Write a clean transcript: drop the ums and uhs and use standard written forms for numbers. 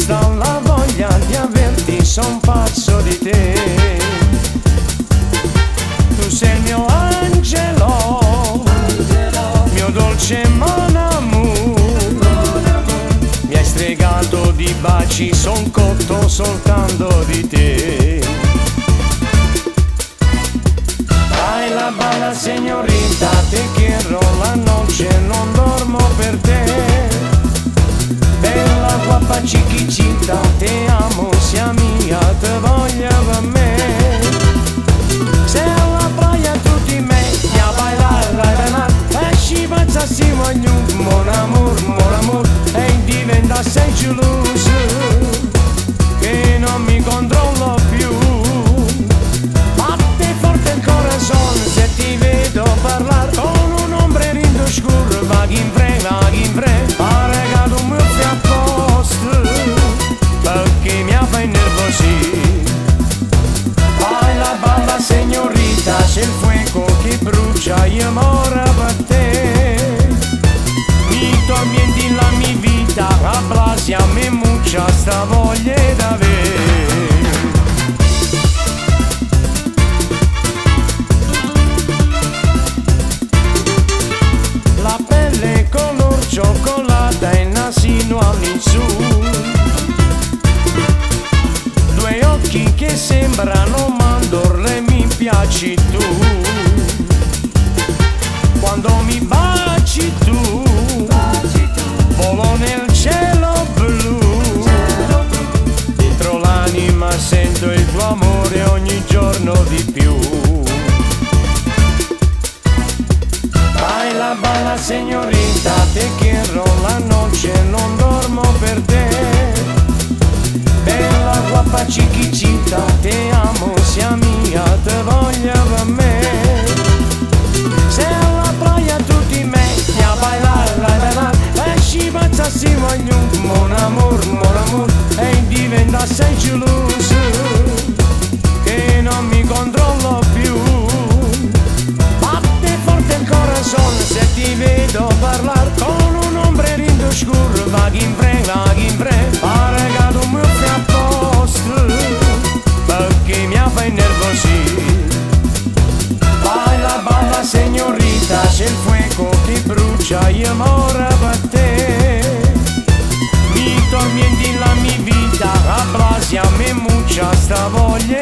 sta la voglia di averti, son pazzo di te. Tu sei il mio angelo, mio dolce mon amour. Mi hai stregato di baci, son cotto soltanto di te. Dai la balla signorita, te quiero la noche, non dormo per te. Bella guapa chiquitita, te amo, sia mia, te voglio per me. Se alla playa tutti metti a bailar, e ci pensassimo agli mon amor, e diventa sei geloso, che non mi controllo più. Batte forte il corazon se ti vedo parlare con un ombrellino scuro, vaghi in fre, ha regalato un muffio a posto, perché mi ha fatto nervosire. Vai la balla signorita, c'è il fuoco che brucia, io moro per te. Mi tormenti la mia vita, abbracciami mucha, sta voglia d'avere. La pelle color cioccolata e il nasino all'insù, due occhi che sembrano mandorle, mi piaci tu. Quando mi baci tu, volo nel cielo blu. Dentro l'anima sento il tuo amore ogni giorno di più. Vai la balla signorita, te quiero la noche, non dormo per te. Bella guapa chiquitita, te amo, sia mia, te voglio per me. Se alla playa tutti metti a bailar, e ci pensassimo agli mon amor, e diventa sei geloso, che non mi controllo più. Batte forte il corazon se ti vedo parlare con un ombrellino scuro, vaghi in fre, ha regalato un muffio a posto, perché mi ha fatto nervosire. Vai la balla signorita, c'è il fuoco che brucia, io moro per te. Mi tormenti la mia vita, abbracciami mucha, sta voglia